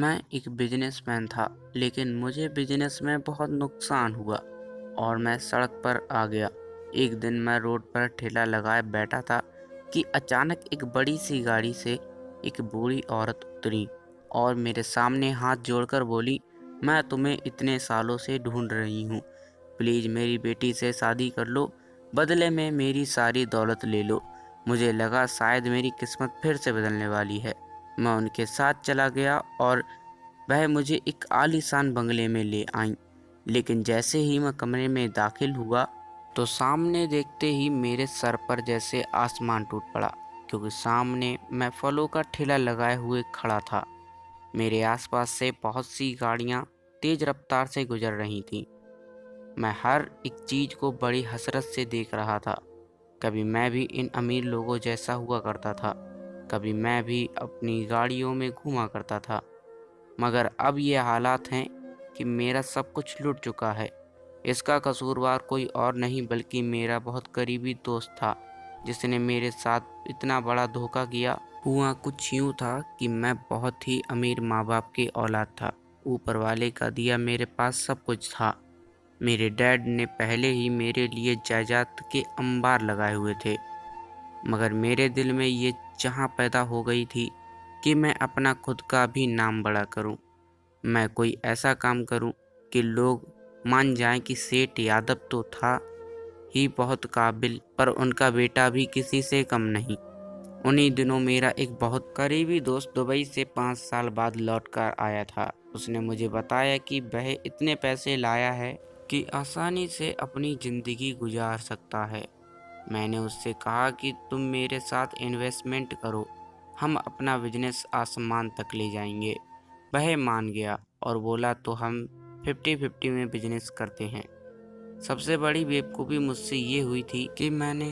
मैं एक बिजनेसमैन था, लेकिन मुझे बिजनेस में बहुत नुकसान हुआ और मैं सड़क पर आ गया। एक दिन मैं रोड पर ठेला लगाए बैठा था कि अचानक एक बड़ी सी गाड़ी से एक बूढ़ी औरत उतरी और मेरे सामने हाथ जोड़कर बोली, मैं तुम्हें इतने सालों से ढूंढ रही हूँ। प्लीज़ मेरी बेटी से शादी कर लो, बदले में मेरी सारी दौलत ले लो। मुझे लगा शायद मेरी किस्मत फिर से बदलने वाली है। मैं उनके साथ चला गया और वह मुझे एक आलीशान बंगले में ले आईं। लेकिन जैसे ही मैं कमरे में दाखिल हुआ तो सामने देखते ही मेरे सर पर जैसे आसमान टूट पड़ा, क्योंकि सामने मैं फलों का ठेला लगाए हुए खड़ा था। मेरे आसपास से बहुत सी गाड़ियां तेज रफ्तार से गुजर रही थीं। मैं हर एक चीज को बड़ी हसरत से देख रहा था। कभी मैं भी इन अमीर लोगों जैसा हुआ करता था, कभी मैं भी अपनी गाड़ियों में घूमा करता था। मगर अब ये हालात हैं कि मेरा सब कुछ लुट चुका है। इसका कसूरवार कोई और नहीं बल्कि मेरा बहुत करीबी दोस्त था, जिसने मेरे साथ इतना बड़ा धोखा किया। हुआ कुछ यूँ था कि मैं बहुत ही अमीर माँ बाप की औलाद था। ऊपर वाले का दिया मेरे पास सब कुछ था। मेरे डैड ने पहले ही मेरे लिए जायदाद के अंबार लगाए हुए थे। मगर मेरे दिल में ये चाह पैदा हो गई थी कि मैं अपना खुद का भी नाम बड़ा करूं। मैं कोई ऐसा काम करूं कि लोग मान जाएं कि सेठ यादव तो था ही बहुत काबिल, पर उनका बेटा भी किसी से कम नहीं। उन्हीं दिनों मेरा एक बहुत करीबी दोस्त दुबई से 5 साल बाद लौटकर आया था। उसने मुझे बताया कि वह इतने पैसे लाया है कि आसानी से अपनी ज़िंदगी गुजार सकता है। मैंने उससे कहा कि तुम मेरे साथ इन्वेस्टमेंट करो, हम अपना बिजनेस आसमान तक ले जाएंगे। वह मान गया और बोला तो हम 50-50 में बिजनेस करते हैं। सबसे बड़ी बेवकूफ़ी मुझसे ये हुई थी कि मैंने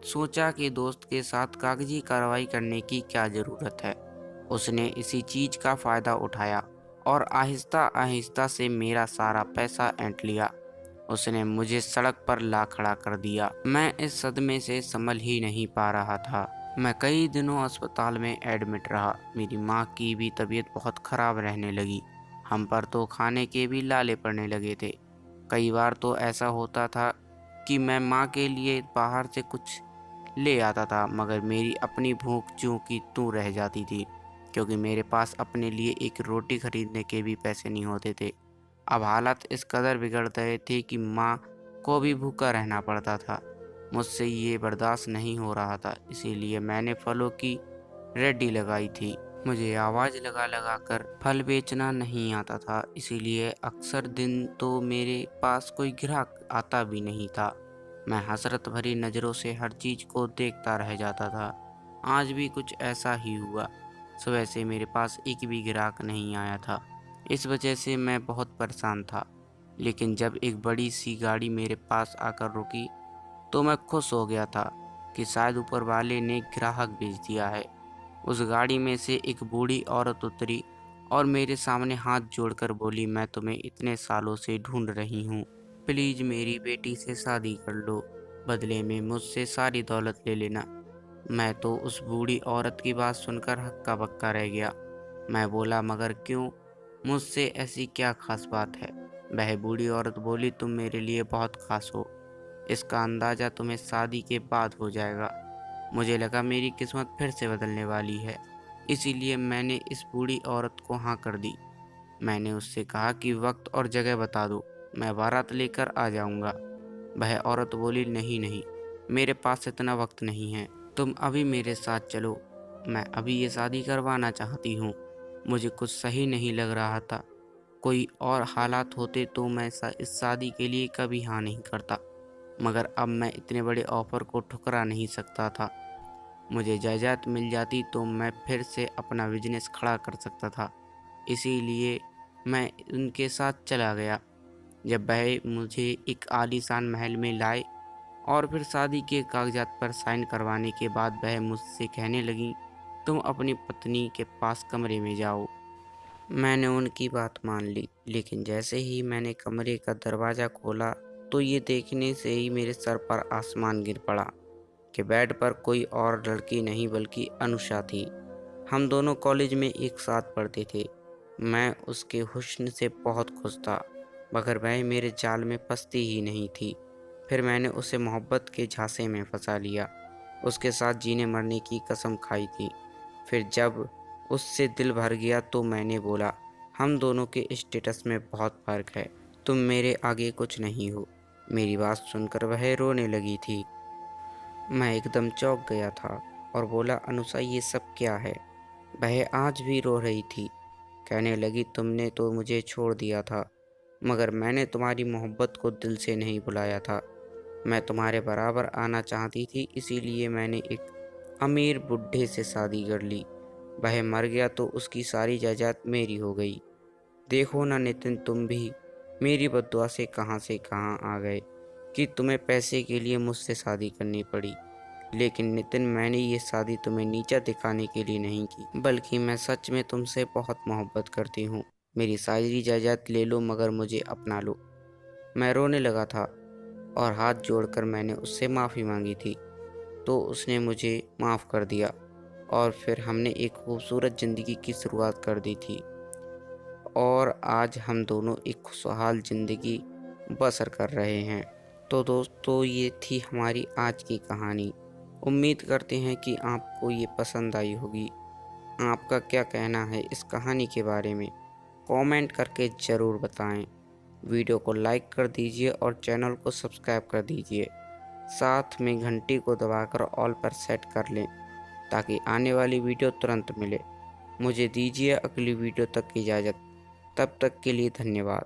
सोचा कि दोस्त के साथ कागजी कार्रवाई करने की क्या ज़रूरत है। उसने इसी चीज़ का फ़ायदा उठाया और आहिस्ता आहिस्ता से मेरा सारा पैसा ऐंठ लिया। उसने मुझे सड़क पर ला खड़ा कर दिया। मैं इस सदमे से संभल ही नहीं पा रहा था। मैं कई दिनों अस्पताल में एडमिट रहा। मेरी माँ की भी तबीयत बहुत ख़राब रहने लगी। हम पर तो खाने के भी लाले पड़ने लगे थे। कई बार तो ऐसा होता था कि मैं माँ के लिए बाहर से कुछ ले आता था, मगर मेरी अपनी भूख ज्यों की त्यों रह जाती थी, क्योंकि मेरे पास अपने लिए एक रोटी खरीदने के भी पैसे नहीं होते थे। अब हालात इस कदर बिगड़ गए थे कि माँ को भी भूखा रहना पड़ता था। मुझसे ये बर्दाश्त नहीं हो रहा था, इसीलिए मैंने फलों की रेडी लगाई थी। मुझे आवाज़ लगा लगा कर फल बेचना नहीं आता था, इसीलिए अक्सर दिन तो मेरे पास कोई ग्राहक आता भी नहीं था। मैं हसरत भरी नज़रों से हर चीज़ को देखता रह जाता था। आज भी कुछ ऐसा ही हुआ। सुबह से मेरे पास एक भी ग्राहक नहीं आया था। इस वजह से मैं बहुत परेशान था। लेकिन जब एक बड़ी सी गाड़ी मेरे पास आकर रुकी तो मैं खुश हो गया था कि शायद ऊपर वाले ने ग्राहक भेज दिया है। उस गाड़ी में से एक बूढ़ी औरत उतरी और मेरे सामने हाथ जोड़कर बोली, मैं तुम्हें इतने सालों से ढूंढ रही हूँ, प्लीज़ मेरी बेटी से शादी कर लो, बदले में मुझसे सारी दौलत ले लेना। मैं तो उस बूढ़ी औरत की बात सुनकर हक्का बक्का रह गया। मैं बोला, मगर क्यों, मुझसे ऐसी क्या खास बात है? वह बूढ़ी औरत बोली, तुम मेरे लिए बहुत खास हो, इसका अंदाज़ा तुम्हें शादी के बाद हो जाएगा। मुझे लगा मेरी किस्मत फिर से बदलने वाली है, इसीलिए मैंने इस बूढ़ी औरत को हाँ कर दी। मैंने उससे कहा कि वक्त और जगह बता दो, मैं बारात लेकर आ जाऊंगा। वह औरत बोली, नहीं नहीं, मेरे पास इतना वक्त नहीं है, तुम अभी मेरे साथ चलो, मैं अभी ये शादी करवाना चाहती हूँ। मुझे कुछ सही नहीं लग रहा था। कोई और हालात होते तो मैं इस शादी के लिए कभी हाँ नहीं करता, मगर अब मैं इतने बड़े ऑफर को ठुकरा नहीं सकता था। मुझे जायदाद मिल जाती तो मैं फिर से अपना बिजनेस खड़ा कर सकता था, इसीलिए मैं उनके साथ चला गया। जब वह मुझे एक आलीशान महल में लाए और फिर शादी के कागजात पर साइन करवाने के बाद वह मुझसे कहने लगी, तुम अपनी पत्नी के पास कमरे में जाओ। मैंने उनकी बात मान ली, लेकिन जैसे ही मैंने कमरे का दरवाज़ा खोला तो ये देखने से ही मेरे सर पर आसमान गिर पड़ा कि बेड पर कोई और लड़की नहीं बल्कि अनुषा थी। हम दोनों कॉलेज में एक साथ पढ़ते थे। मैं उसके हुस्न से बहुत खुश था, मगर वह मेरे जाल में फंसती ही नहीं थी। फिर मैंने उसे मोहब्बत के झांसे में फंसा लिया, उसके साथ जीने मरने की कसम खाई थी। फिर जब उससे दिल भर गया तो मैंने बोला, हम दोनों के स्टेटस में बहुत फ़र्क है, तुम मेरे आगे कुछ नहीं हो। मेरी बात सुनकर वह रोने लगी थी। मैं एकदम चौंक गया था और बोला, अनुषा ये सब क्या है? वह आज भी रो रही थी। कहने लगी, तुमने तो मुझे छोड़ दिया था, मगर मैंने तुम्हारी मोहब्बत को दिल से नहीं भुलाया था। मैं तुम्हारे बराबर आना चाहती थी, इसीलिए मैंने एक अमीर बुड्ढे से शादी कर ली। वह मर गया तो उसकी सारी जायदाद मेरी हो गई। देखो ना नितिन, तुम भी मेरी बद्दुआ से कहाँ आ गए कि तुम्हें पैसे के लिए मुझसे शादी करनी पड़ी। लेकिन नितिन, मैंने ये शादी तुम्हें नीचा दिखाने के लिए नहीं की, बल्कि मैं सच में तुमसे बहुत मोहब्बत करती हूँ। मेरी सारी जायदाद ले लो, मगर मुझे अपना लो। मैं रोने लगा था और हाथ जोड़कर मैंने उससे माफ़ी मांगी थी, तो उसने मुझे माफ़ कर दिया और फिर हमने एक खूबसूरत ज़िंदगी की शुरुआत कर दी थी और आज हम दोनों एक खुशहाल ज़िंदगी बसर कर रहे हैं। तो दोस्तों, ये थी हमारी आज की कहानी। उम्मीद करते हैं कि आपको ये पसंद आई होगी। आपका क्या कहना है इस कहानी के बारे में? कमेंट करके ज़रूर बताएं। वीडियो को लाइक कर दीजिए और चैनल को सब्सक्राइब कर दीजिए। साथ में घंटी को दबाकर ऑल पर सेट कर लें, ताकि आने वाली वीडियो तुरंत मिले। मुझे दीजिए अगली वीडियो तक की इजाज़त। तब तक के लिए धन्यवाद।